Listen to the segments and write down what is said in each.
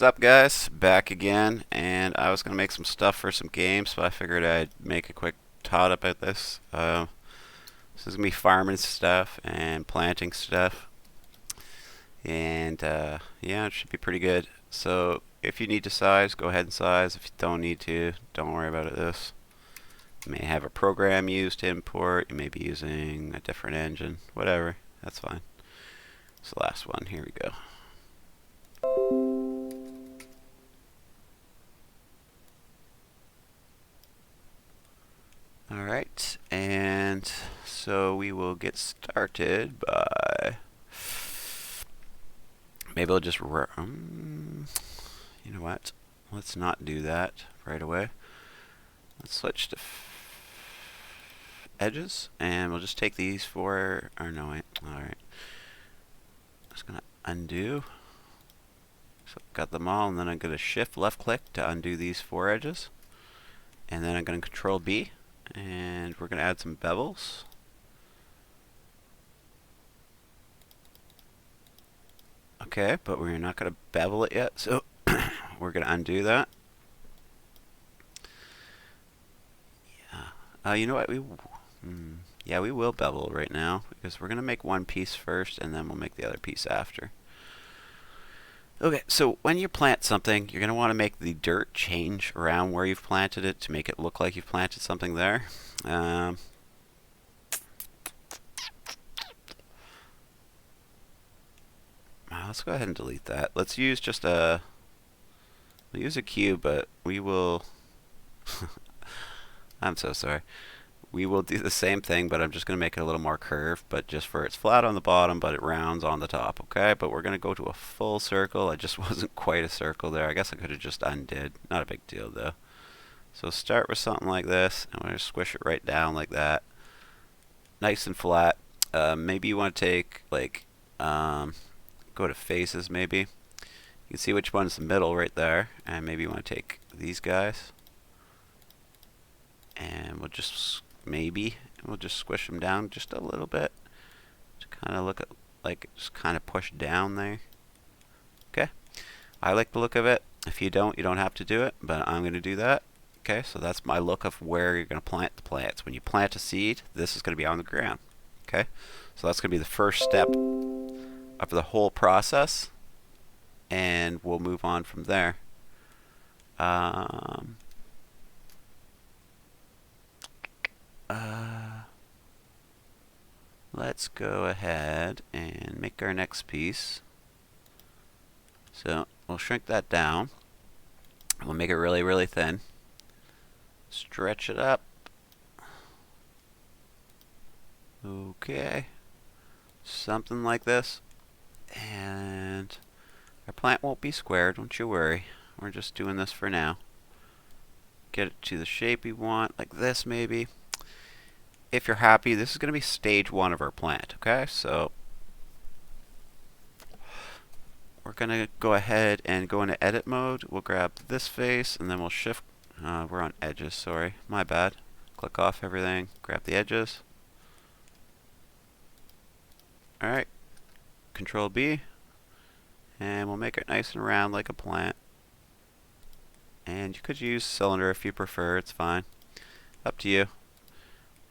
What's up, guys? Back again, and I was gonna make some stuff for some games, but I figured I'd make a quick tot about this. This is gonna be farming stuff and planting stuff, and yeah, it should be pretty good. So if you need to size, go ahead and size. If you don't need to, don't worry about it. This you may have a program used to import. You may be using a different engine, whatever. That's fine. It's the last one. Here we go. Alright, and so we will get started by maybe I'll just you know what? Let's not do that right away. Let's switch to edges, and we'll just take these four. Or no, wait. Alright, just gonna undo. So got them all, and then I'm gonna shift left click to undo these four edges, and then I'm gonna control B. And we're going to add some bevels. Okay, but we're not going to bevel it yet, so we're going to undo that. Yeah. You know what? Yeah, we will bevel right now because we're going to make one piece first, and then we'll make the other piece after. Okay, so when you plant something, you're going to want to make the dirt change around where you've planted it to make it look like you've planted something there. Let's go ahead and delete that. Let's use just we'll use a cube, but we will I'm so sorry. We will do the same thing, but I'm just going to make it a little more curved, but just for it's flat on the bottom, but it rounds on the top, okay? But we're going to go to a full circle. I just wasn't quite a circle there. I guess I could have just undid. Not a big deal, though. So start with something like this, and we're going to squish it right down like that. Nice and flat. Maybe you want to take, like, go to faces, maybe. You can see which one's the middle right there, and maybe you want to take these guys. And we'll just we'll just squish them down just a little bit to kind of look at like just kind of push down there. Okay, I like the look of it. If you don't have to do it, but I'm going to do that. Okay, so that's my look of where you're going to plant the plants. When you plant a seed, this is going to be on the ground. Okay, so that's going to be the first step of the whole process, and we'll move on from there. Let's go ahead and make our next piece. So we'll shrink that down. We'll make it really, really thin. Stretch it up. Okay. Something like this. And our plant won't be square, don't you worry. We're just doing this for now. Get it to the shape we want, like this maybe. If you're happy, this is going to be stage 1 of our plant, okay? So we're going to go ahead and go into edit mode. We'll grab this face, and then we'll shift. We're on edges, sorry. My bad. Click off everything. Grab the edges. Alright. Control B. And we'll make it nice and round like a plant. And you could use cylinder if you prefer. It's fine. Up to you.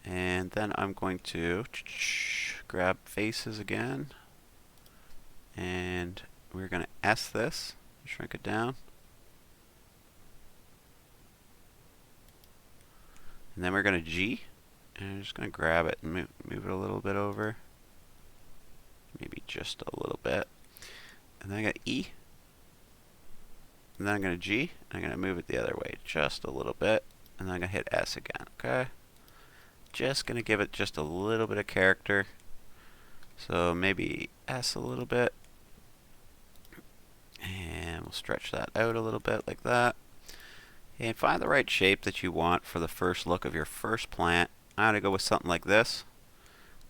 And then I'm going to grab faces again, and we're going to S this, shrink it down, and then we're going to G, and I'm just going to grab it and move it a little bit over, maybe just a little bit, and then I got E, and then I'm going to G, and I'm going to move it the other way just a little bit, and then I'm going to hit S again, okay? Just going to give it just a little bit of character. So maybe S a little bit. And we'll stretch that out a little bit like that. And find the right shape that you want for the first look of your first plant. I'm going to go with something like this.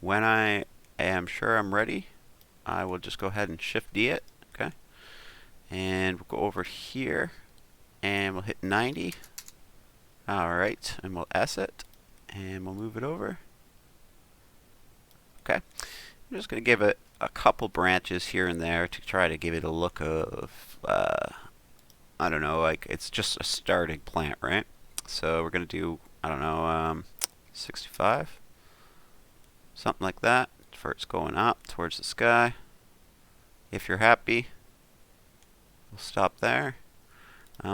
When I am sure I'm ready, I will just go ahead and Shift D it. Okay. And we'll go over here. And we'll hit 90. Alright. And we'll S it. And we'll move it over. Okay. I'm just going to give it a couple branches here and there to try to give it a look of I don't know, like it's just a starting plant, right? So we're going to do, I don't know, 65, something like that, for it's going up towards the sky. If you're happy, we'll stop there.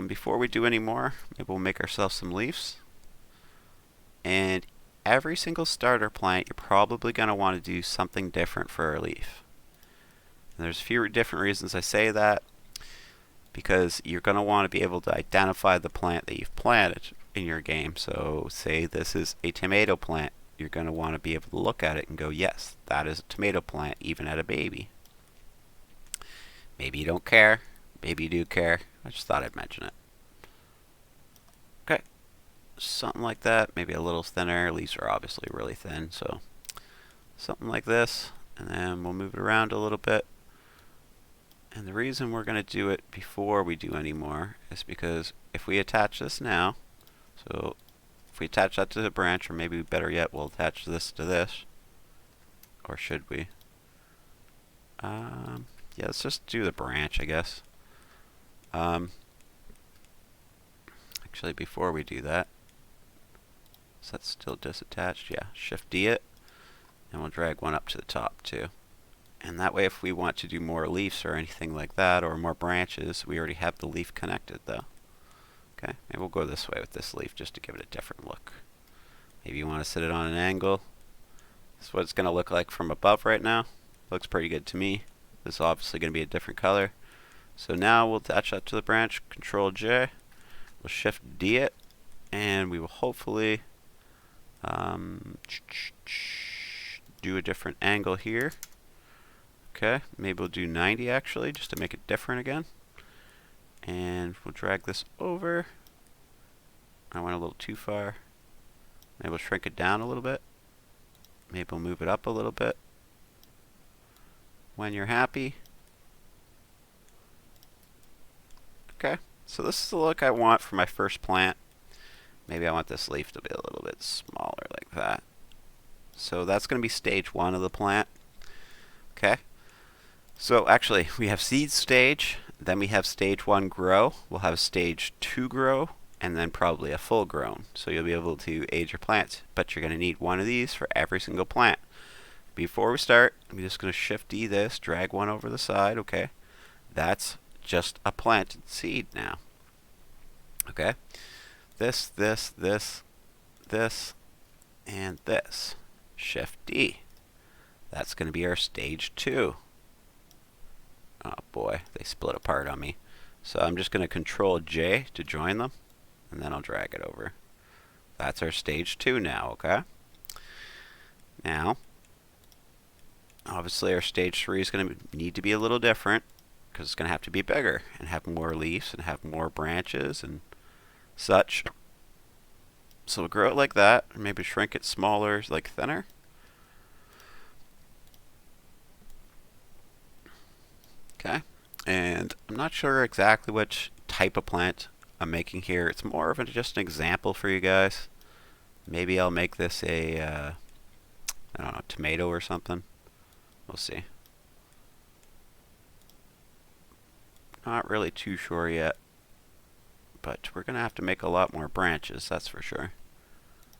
Before we do any more, maybe we'll make ourselves some leaves. And every single starter plant, you're probably going to want to do something different for a leaf. And there's a few different reasons I say that, because you're going to want to be able to identify the plant that you've planted in your game. So say this is a tomato plant, you're going to want to be able to look at it and go, yes, that is a tomato plant, even at a baby. Maybe you don't care, maybe you do care. I just thought I'd mention it. Okay, something like that, maybe a little thinner. Leaves are obviously really thin, so something like this, and then we'll move it around a little bit. And the reason we're going to do it before we do any more is because if we attach this now, so if we attach that to the branch, or maybe better yet, we'll attach this to this, or should we? Yeah, let's just do the branch, I guess. Actually, before we do that, is that still disattached? Yeah, Shift D it, and we'll drag one up to the top too. And that way, if we want to do more leaves or anything like that, or more branches, we already have the leaf connected though. Okay, maybe we'll go this way with this leaf just to give it a different look. Maybe you want to set it on an angle. This is what it's going to look like from above right now. Looks pretty good to me. This is obviously going to be a different color. So now we'll attach that to the branch, Control J. We'll Shift D it, and we will hopefully do a different angle here. Okay, maybe we'll do 90 actually, just to make it different again. And we'll drag this over. I went a little too far. Maybe we'll shrink it down a little bit. Maybe we'll move it up a little bit. When you're happy. Okay, so this is the look I want for my first plant. Maybe I want this leaf to be a little bit smaller like that. So that's going to be stage 1 of the plant. Okay, so actually we have seed stage, then we have stage 1 grow, we'll have stage 2 grow, and then probably a full grown. So you'll be able to age your plants, but you're going to need one of these for every single plant. Before we start, I'm just going to Shift D this, drag one over the side. Okay, that's just a planted seed now. Okay, this, and this. Shift D. That's going to be our stage 2. Oh boy, they split apart on me. So I'm just going to Control J to join them, and then I'll drag it over. That's our stage 2 now, okay? Now, obviously our stage 3 is going to need to be a little different, because it's going to have to be bigger and have more leaves and have more branches and such. So we'll grow it like that, and maybe shrink it smaller, like thinner. Okay, and I'm not sure exactly which type of plant I'm making here. It's more of just an example for you guys. Maybe I'll make this a, I don't know, tomato or something. We'll see. Not really too sure yet, but we're going to have to make a lot more branches, that's for sure.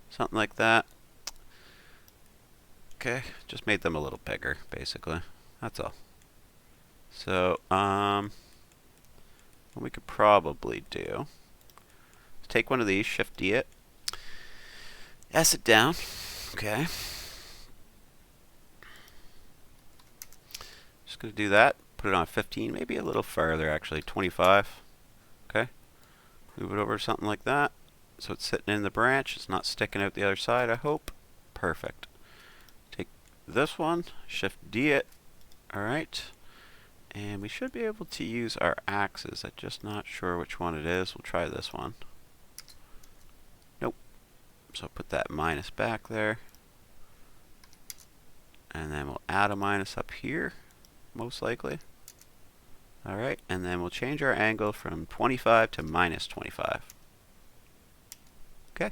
Something like that. Okay, just made them a little bigger, basically. That's all. So, what we could probably do is take one of these, Shift D it, S it down. Okay. Just going to do that. Put it on 15, maybe a little further actually, 25. Okay. Move it over to something like that. So it's sitting in the branch. It's not sticking out the other side, I hope. Perfect. Take this one, Shift D it. Alright. And we should be able to use our axes. I'm just not sure which one it is. We'll try this one. Nope. So put that minus back there. And then we'll add a minus up here, most likely. Alright, and then we'll change our angle from 25 to minus 25. Okay.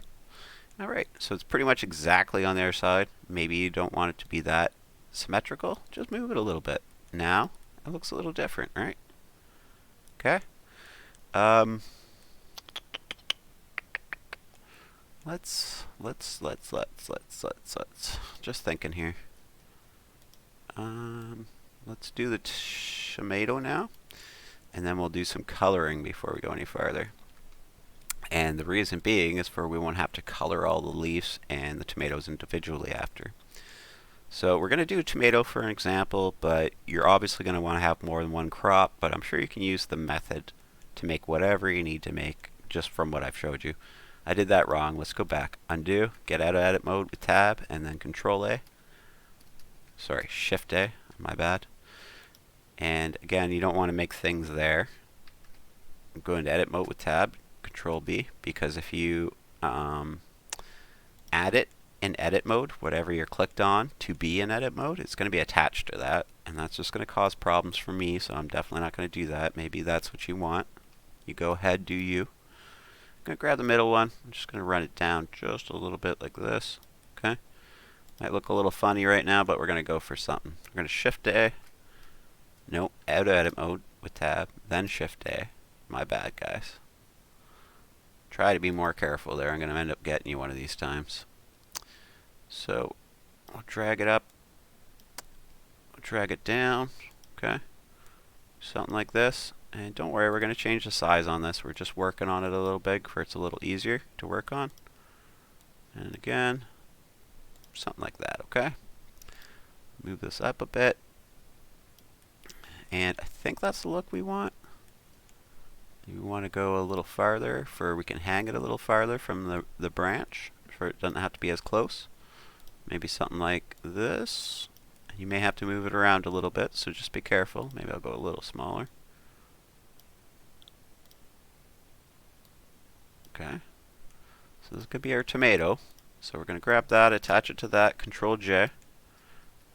Alright, so it's pretty much exactly on their side. Maybe you don't want it to be that symmetrical. Just move it a little bit. Now, it looks a little different, right? Okay. Um, let's just thinking here. Um, let's do the tomato now, and then we'll do some coloring before we go any farther. And the reason being is we won't have to color all the leaves and the tomatoes individually after. So we're going to do a tomato for an example, but you're obviously going to want to have more than one crop, but I'm sure you can use the method to make whatever you need to make just from what I've showed you. I did that wrong. Let's go back. Undo, get out of edit mode with tab, and then control A. Sorry, shift A, my bad. And again, you don't want to make things there. Go into edit mode with tab, control B, because if you add it in edit mode, whatever you're clicked on to be in edit mode, it's going to be attached to that, and that's just going to cause problems for me, so I'm definitely not going to do that. Maybe that's what you want. You go ahead, do you. I'm going to grab the middle one. I'm just going to run it down just a little bit like this. Okay. Might look a little funny right now, but we're going to go for something. We're going to shift A. Nope, out of edit mode with tab, then shift A. My bad, guys. Try to be more careful there. I'm going to end up getting you one of these times. So I'll drag it up. I'll drag it down. Okay. Something like this. And don't worry, we're going to change the size on this. We're just working on it a little big for it's a little easier to work on. And again, something like that, okay? Move this up a bit. And I think that's the look we want. We want to go a little farther we can hang it a little farther from the branch for it doesn't have to be as close. Maybe something like this. You may have to move it around a little bit, so just be careful. Maybe I'll go a little smaller. Okay. So this could be our tomato. So we're going to grab that, attach it to that, Control J.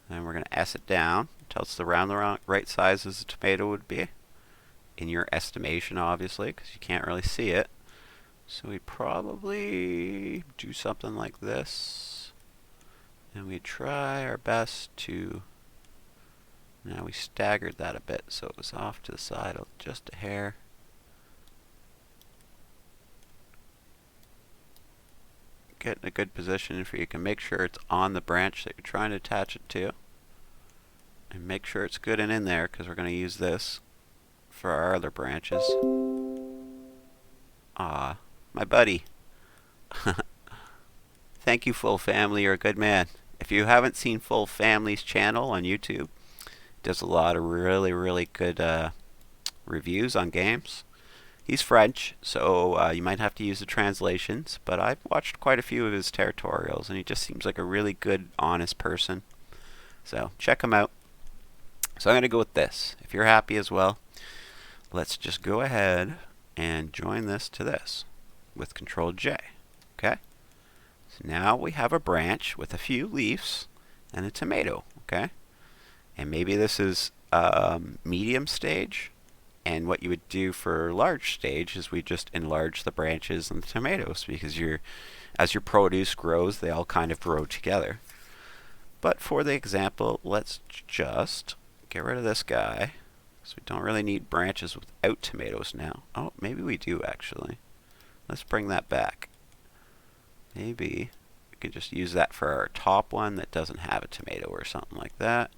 And we're going to S it down until it's around the right size as a tomato would be. In your estimation, obviously, because you can't really see it. So we'd probably do something like this. And we try our best to... Now we staggered that a bit, so it was off to the side just a hair. Get in a good position for you can make sure it's on the branch that you're trying to attach it to. And make sure it's good and in there, because we're going to use this for our other branches. Ah, my buddy. Thank you, Full Family. You're a good man. If you haven't seen Full Family's channel on YouTube, does a lot of really, really good reviews on games. He's French, so you might have to use the translations, but I've watched quite a few of his tutorials, and he just seems like a really good, honest person. So check him out. So I'm going to go with this. If you're happy as well, let's just go ahead and join this to this with Control J. Okay? So now we have a branch with a few leaves and a tomato. Okay? And maybe this is medium stage. And what you would do for large stage is we just enlarge the branches and the tomatoes, because as your produce grows, they all kind of grow together. But for the example, let's just get rid of this guy. So we don't really need branches without tomatoes now. Oh, maybe we do actually. Let's bring that back. Maybe we can just use that for our top one that doesn't have a tomato or something like that.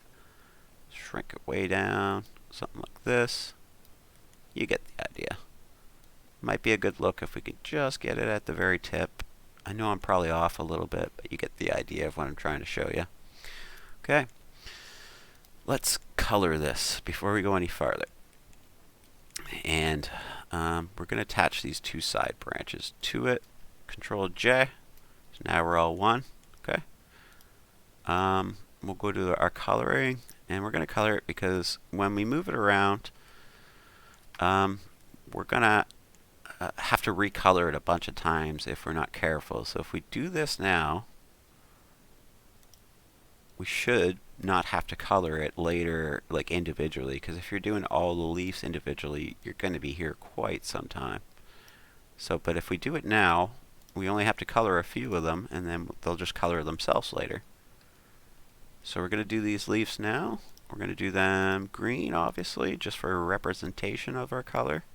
Shrink it way down, something like this. You get the idea. Might be a good look if we could just get it at the very tip. I know I'm probably off a little bit, but you get the idea of what I'm trying to show you. Okay. Let's color this before we go any farther. And we're going to attach these two side branches to it. Control J. So now we're all one. Okay. We'll go to our coloring, and we're going to color it because when we move it around, we're going to have to recolor it a bunch of times if we're not careful. So if we do this now, we should not have to color it later, like individually, because if you're doing all the leaves individually, you're going to be here quite some time. So, but if we do it now, we only have to color a few of them, and then they'll just color themselves later. So we're going to do these leaves now. We're going to do them green, obviously, just for a representation of our color.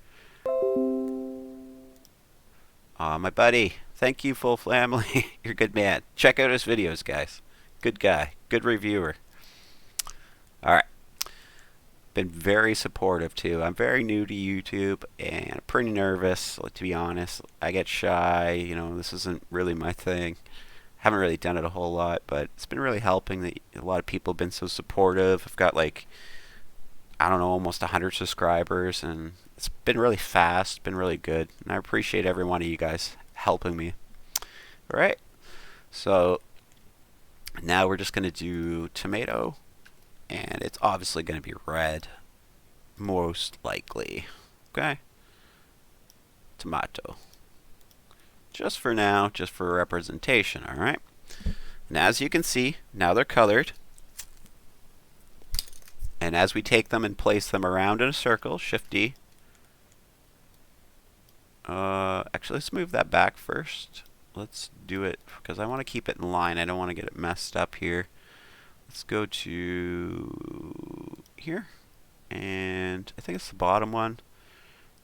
My buddy. Thank you, Full Family. You're a good man. Check out his videos, guys. Good guy. Good reviewer. All right. Been very supportive too. I'm very new to YouTube and pretty nervous, to be honest. I get shy. This isn't really my thing. Haven't really done it a whole lot, but it's been really helping that a lot of people have been so supportive. I've got I don't know, almost 100 subscribers, and it's been really fast, been really good, and I appreciate every one of you guys helping me. All right, so now we're just going to do tomato, and it's obviously going to be red, most likely. Okay, tomato. Just for now, just for representation, all right? And as you can see, now they're colored. And as we take them and place them around in a circle, Shift D. Actually, let's move that back first. Let's do it because I want to keep it in line. I don't want to get it messed up here. Let's go to here. And I think it's the bottom one.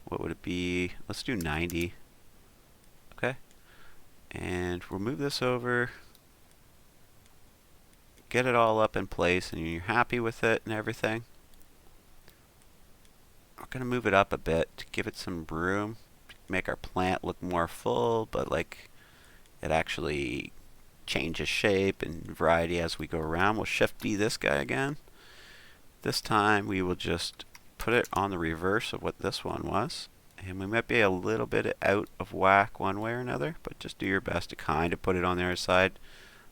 What would it be? Let's do 90. Okay. And we'll move this over. Get it all up in place, and you're happy with it and everything. We're going to move it up a bit to give it some room, to make our plant look more full, but it actually changes shape and variety as we go around. We'll Shift D this guy again. This time we will just put it on the reverse of what this one was. And we might be a little bit out of whack one way or another, but just do your best to kind of put it on the other side.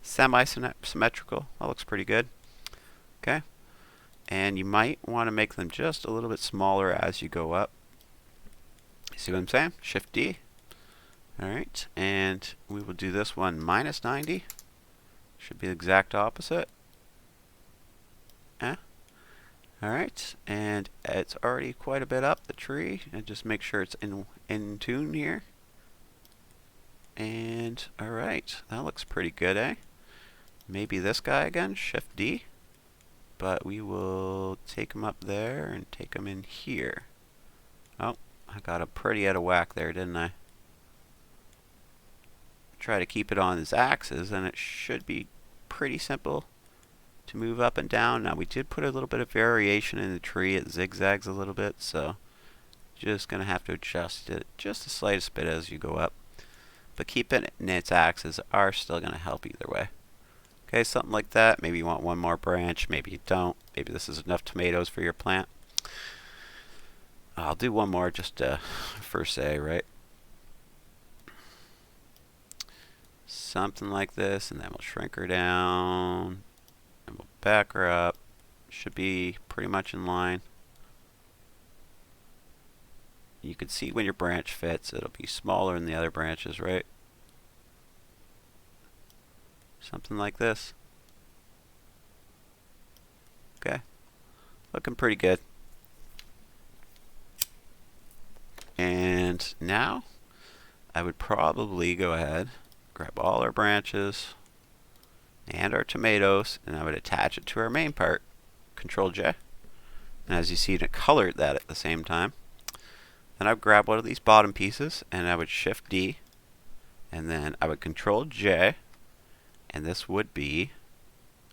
Semi-symmetrical. That looks pretty good. Okay. And you might want to make them just a little bit smaller as you go up. See what I'm saying? Shift D. Alright. And we will do this one minus 90. Should be the exact opposite. Yeah. Alright. And it's already quite a bit up the tree. And just make sure it's in tune here. And alright. That looks pretty good, eh? Maybe this guy again, Shift D, but we will take him up there and take him in here. Oh, I got a pretty out of whack there, didn't I? Try to keep it on his axis, and it should be pretty simple to move up and down. Now we did put a little bit of variation in the tree. It zigzags a little bit, so just going to have to adjust it just the slightest bit as you go up. But keeping it in its axis are still going to help either way. Okay, something like that. Maybe you want one more branch. Maybe you don't. Maybe this is enough tomatoes for your plant. I'll do one more just for say, right? Something like this, and then we'll shrink her down. And we'll back her up. Should be pretty much in line. You can see when your branch fits, it'll be smaller than the other branches, right? Something like this. Okay. Looking pretty good. And now I would probably go ahead, grab all our branches and our tomatoes, and I would attach it to our main part. Control J. And as you see, it colored that at the same time. Then I would grab one of these bottom pieces and I would Shift D, and then I would Control J, and this would be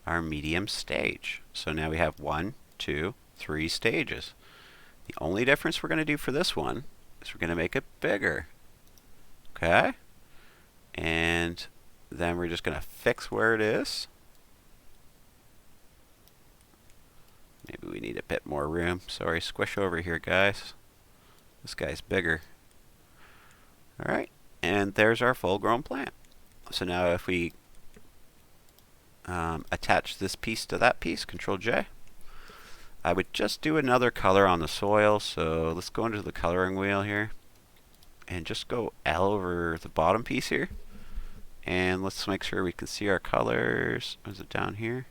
our medium stage. So now we have 1, 2, 3 stages. The only difference we're going to do for this one is we're going to make it bigger. Okay? And then we're just going to fix where it is. Maybe we need a bit more room. Sorry, squish over here, guys. This guy's bigger. Alright, and there's our full-grown plant. So now if we attach this piece to that piece, Control J, I would just do another color on the soil. So let's go into the coloring wheel here and just go L over the bottom piece here. And let's make sure we can see our colors. Is it down here?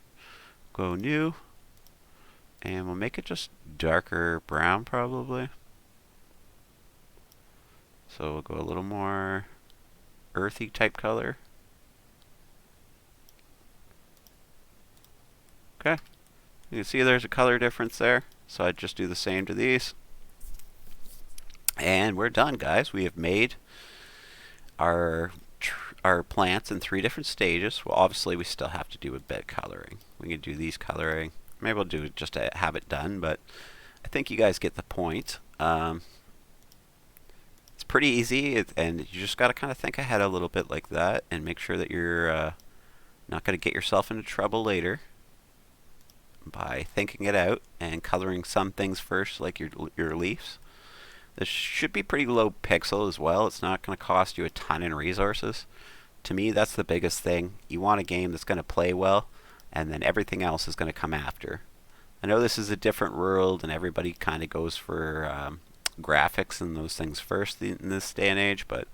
Go New. And we'll make it just darker brown probably. So we'll go a little more earthy type color. Okay. You can see there's a color difference there. So I'd just do the same to these. And we're done, guys. We have made our plants in 3 different stages. Well, obviously we still have to do a bit of coloring. We can do these coloring. Maybe we'll do it just to have it done, but I think you guys get the point. It's pretty easy, and you just got to kind of think ahead a little bit like that and make sure that you're not going to get yourself into trouble later by thinking it out and coloring some things first, like your leaves. This should be pretty low pixel as well. It's not going to cost you a ton in resources. To me, that's the biggest thing. You want a game that's going to play well, and then everything else is going to come after. I know this is a different world, and everybody kind of goes for graphics and those things first in this day and age, but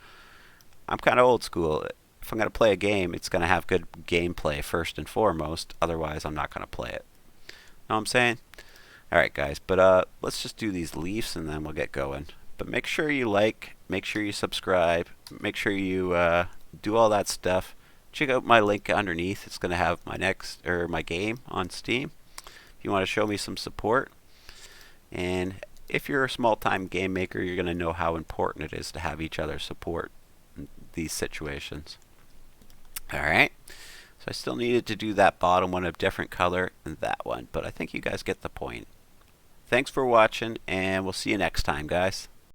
I'm kind of old school. If I'm going to play a game, it's going to have good gameplay first and foremost. Otherwise, I'm not going to play it. Know what I'm saying? Alright guys, but let's just do these leaves and then we'll get going. But make sure you like, make sure you subscribe, make sure you do all that stuff. Check out my link underneath. It's going to have my game on Steam if you want to show me some support. And if you're a small-time game maker, you're going to know how important it is to have each other support in these situations. Alright, so I still needed to do that bottom one of different color and that one, but I think you guys get the point. Thanks for watching, and we'll see you next time, guys.